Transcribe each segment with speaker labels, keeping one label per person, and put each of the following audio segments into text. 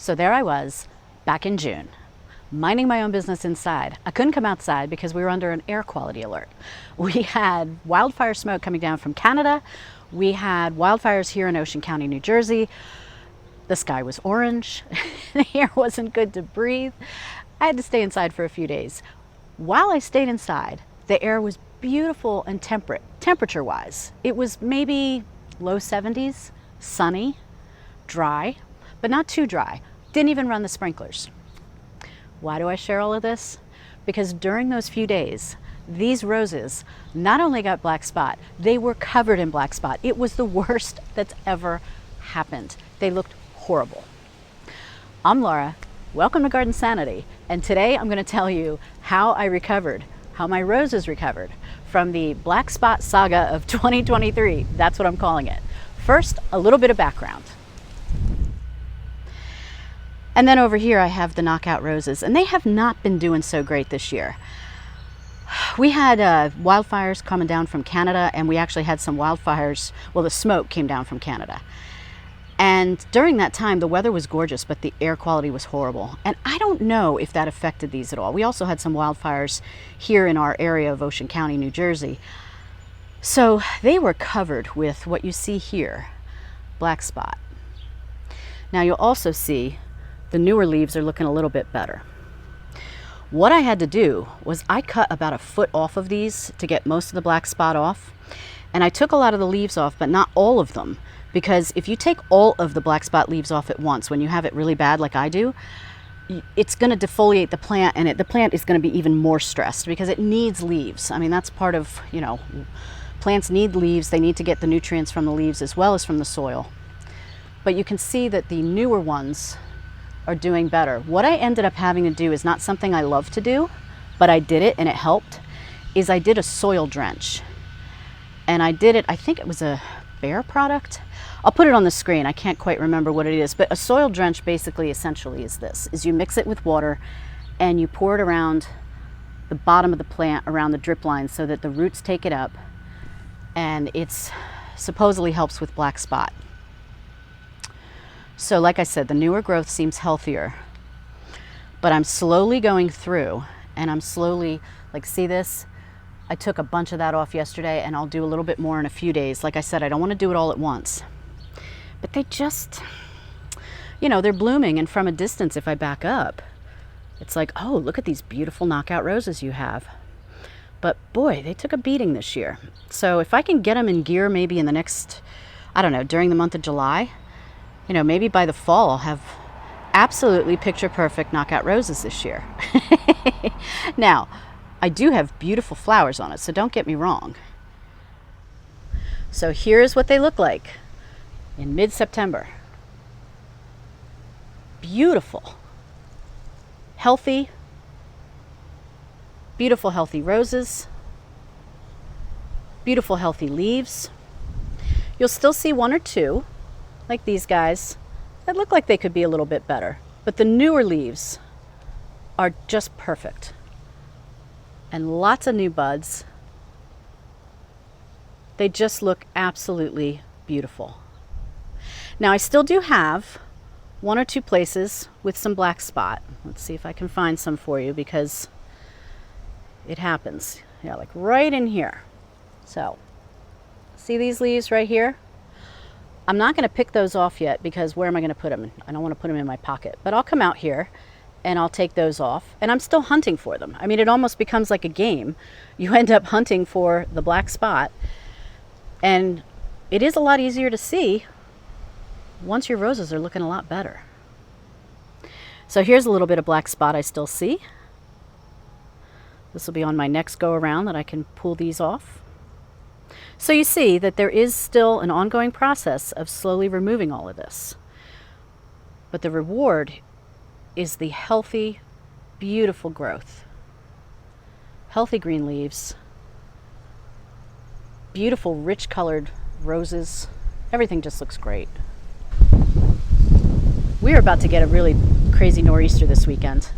Speaker 1: So there I was, back in June, minding my own business inside. I couldn't come outside because we were under an air quality alert. We had wildfire smoke coming down from Canada. We had wildfires here in Ocean County, New Jersey. The sky was orange. The air wasn't good to breathe. I had to stay inside for a few days. While I stayed inside, the air was beautiful and temperate, temperature-wise. It was maybe low 70s, sunny, dry, but not too dry. Didn't even run the sprinklers. Why do I share all of this? Because during those few days, these roses not only got black spot, they were covered in black spot. It was the worst that's ever happened. They looked horrible. I'm Laura, welcome to Garden Sanity, and today I'm going to tell you how I recovered, how my roses recovered from the black spot saga of 2023. That's what I'm calling it. First, a little bit of background. And then over here I have the knockout roses, and they have not been doing so great this year. We had wildfires coming down from Canada, and we actually had some wildfires, well, the smoke came down from Canada. And during that time, the weather was gorgeous, but the air quality was horrible. And I don't know if that affected these at all. We also had some wildfires here in our area of Ocean County, New Jersey. So they were covered with what you see here, black spot. Now you'll also see the newer leaves are looking a little bit better. What I had to do was I cut about a foot off of these to get most of the black spot off. And I took a lot of the leaves off, but not all of them. Because if you take all of the black spot leaves off at once, when you have it really bad like I do, it's going to defoliate the plant, and the plant is going to be even more stressed because it needs leaves. I mean, that's part of, plants need leaves. They need to get the nutrients from the leaves as well as from the soil. But you can see that the newer ones are doing better. What I ended up having to do is not something I love to do, but I did it and it helped, is I did a soil drench. And I did it, I think it was a Bear product. I'll put it on the screen. I can't quite remember what it is, but a soil drench basically essentially is this, is you mix it with water and you pour it around the bottom of the plant, around the drip line, so that the roots take it up, and it's supposedly helps with black spot. So like I said, the newer growth seems healthier, but I'm slowly going through, and I'm slowly, like, see this? I took a bunch of that off yesterday, and I'll do a little bit more in a few days. Like I said, I don't want to do it all at once. But they just, they're blooming, and from a distance, if I back up, it's like, oh, look at these beautiful knockout roses you have. But boy, they took a beating this year. So if I can get them in gear maybe in the next, I don't know, during the month of July, maybe by the fall I'll have absolutely picture perfect knockout roses this year. Now, I do have beautiful flowers on it, so don't get me wrong. So here's what they look like in mid-September. Beautiful, healthy, beautiful, healthy roses, beautiful, healthy leaves. You'll still see one or two, like these guys, that look like they could be a little bit better. But the newer leaves are just perfect. And lots of new buds. They just look absolutely beautiful. Now I still do have one or two places with some black spot. Let's see if I can find some for you, because it happens. Yeah, like right in here. So, see these leaves right here? I'm not going to pick those off yet, because where am I going to put them? I don't want to put them in my pocket. But I'll come out here and I'll take those off, and I'm still hunting for them. I mean, it almost becomes like a game. You end up hunting for the black spot, and it is a lot easier to see once your roses are looking a lot better. So here's a little bit of black spot I still see. This will be on my next go around that I can pull these off. So you see that there is still an ongoing process of slowly removing all of this. But the reward is the healthy, beautiful growth. Healthy green leaves, beautiful, rich colored roses. Everything just looks great. We're about to get a really crazy nor'easter this weekend.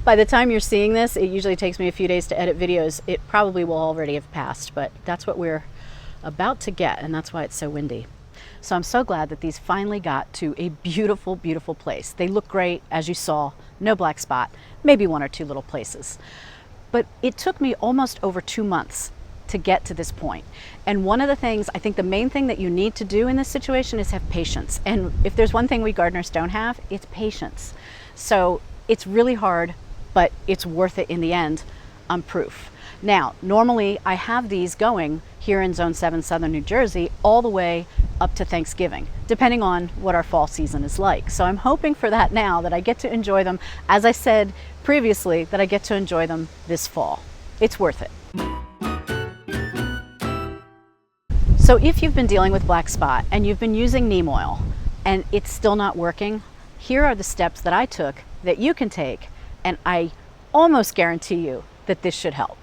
Speaker 1: By the time you're seeing this, it usually takes me a few days to edit videos. It probably will already have passed, but that's what we're about to get, and that's why it's so windy. So I'm so glad that these finally got to a beautiful, beautiful place. They look great, as you saw, no black spot, maybe one or two little places. But it took me almost over 2 months to get to this point. And one of the things, I think the main thing that you need to do in this situation is have patience. And if there's one thing we gardeners don't have, it's patience. So it's really hard, but it's worth it in the end. I'm proof. Now, normally I have these going here in Zone 7, Southern New Jersey, all the way up to Thanksgiving, depending on what our fall season is like. So I'm hoping for that now, that I get to enjoy them, as I said previously, that I get to enjoy them this fall. It's worth it. So if you've been dealing with black spot and you've been using neem oil and it's still not working, here are the steps that I took that you can take, and I almost guarantee you that this should help.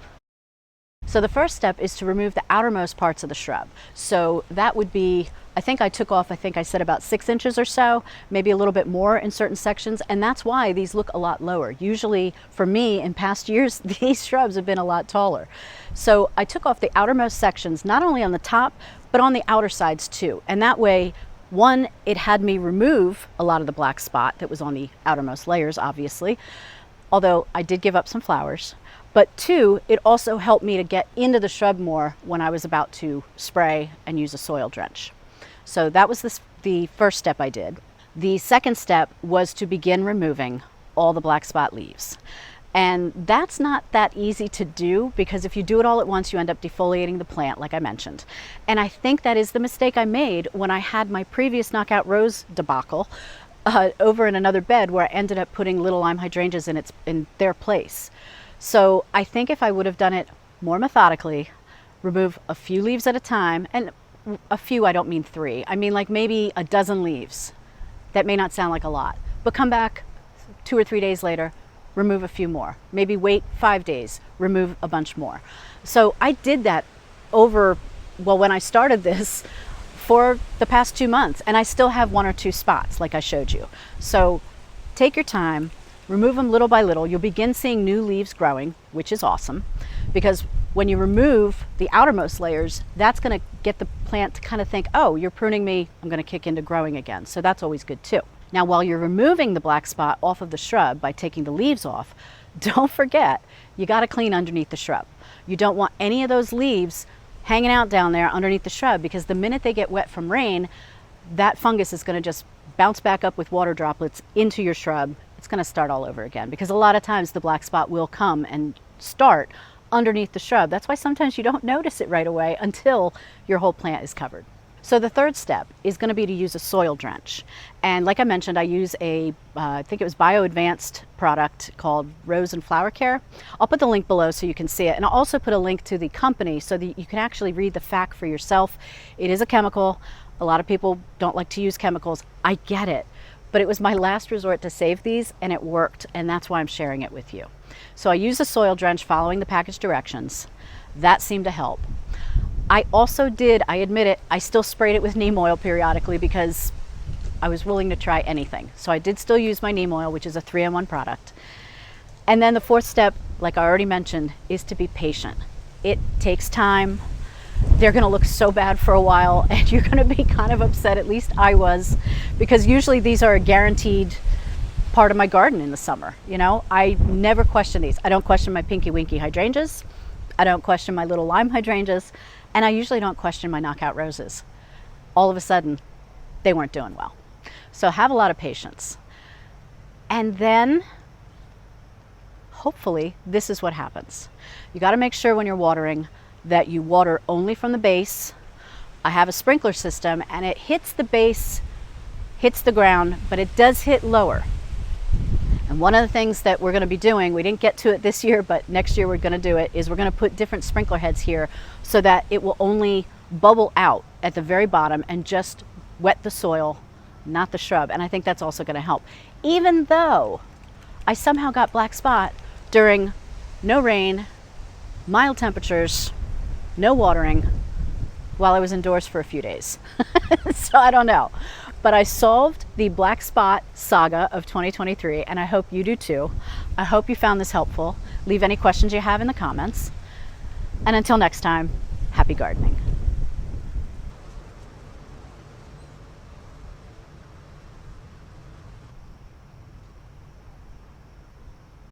Speaker 1: So the first step is to remove the outermost parts of the shrub. So that would be, I think I took off, I think I said about 6 inches or so, maybe a little bit more in certain sections, and that's why these look a lot lower. Usually for me in past years, these shrubs have been a lot taller. So I took off the outermost sections, not only on the top, but on the outer sides too. And that way, one, it had me remove a lot of the black spot that was on the outermost layers, obviously, although I did give up some flowers. But two, it also helped me to get into the shrub more when I was about to spray and use a soil drench. So that was the first step I did. The second step was to begin removing all the black spot leaves. And that's not that easy to do, because if you do it all at once, you end up defoliating the plant, like I mentioned. And I think that is the mistake I made when I had my previous knockout rose debacle over in another bed, where I ended up putting little lime hydrangeas in their place. So I think if I would have done it more methodically, remove a few leaves at a time, and a few, I don't mean 3, I mean like maybe a dozen leaves. That may not sound like a lot, but come back 2 or 3 days later, remove a few more. Maybe wait 5 days, remove a bunch more. So I did that over, well, when I started this, for the past 2 months, and I still have 1 or 2 spots like I showed you. So take your time, remove them little by little. You'll begin seeing new leaves growing, which is awesome, because when you remove the outermost layers, that's going to get the plant to kind of think, oh, you're pruning me, I'm going to kick into growing again. So that's always good too. Now, while you're removing the black spot off of the shrub by taking the leaves off, don't forget, you got to clean underneath the shrub. You don't want any of those leaves hanging out down there underneath the shrub, because the minute they get wet from rain, that fungus is going to just bounce back up with water droplets into your shrub. It's going to start all over again, because a lot of times the black spot will come and start underneath the shrub. That's why sometimes you don't notice it right away until your whole plant is covered. So the third step is going to be to use a soil drench. And like I mentioned, I use I think it was Bio Advanced product called Rose and Flower Care. I'll put the link below so you can see it. And I'll also put a link to the company so that you can actually read the fact for yourself. It is a chemical. A lot of people don't like to use chemicals. I get it. But it was my last resort to save these, and it worked. And that's why I'm sharing it with you. So I used a soil drench following the package directions. That seemed to help. I also did, I admit it, I still sprayed it with neem oil periodically, because I was willing to try anything. So I did still use my neem oil, which is a 3-in-1 product. And then the fourth step, like I already mentioned, is to be patient. It takes time. They're going to look so bad for a while, and you're going to be kind of upset, at least I was, because usually these are a guaranteed part of my garden in the summer. You know, I never question these. I don't question my pinky winky hydrangeas. I don't question my little lime hydrangeas. And I usually don't question my knockout roses. All of a sudden, they weren't doing well. So have a lot of patience. And then, hopefully, this is what happens. You got to make sure when you're watering that you water only from the base. I have a sprinkler system, and it hits the base, hits the ground, but it does hit lower. And one of the things that we're going to be doing, we didn't get to it this year, but next year we're going to do it, is we're going to put different sprinkler heads here so that it will only bubble out at the very bottom and just wet the soil, not the shrub. And I think that's also going to help. Even though I somehow got black spot during no rain, mild temperatures, no watering, while I was indoors for a few days. So I don't know. But I solved the black spot saga of 2023, and I hope you do too. I hope you found this helpful. Leave any questions you have in the comments. And until next time, happy gardening.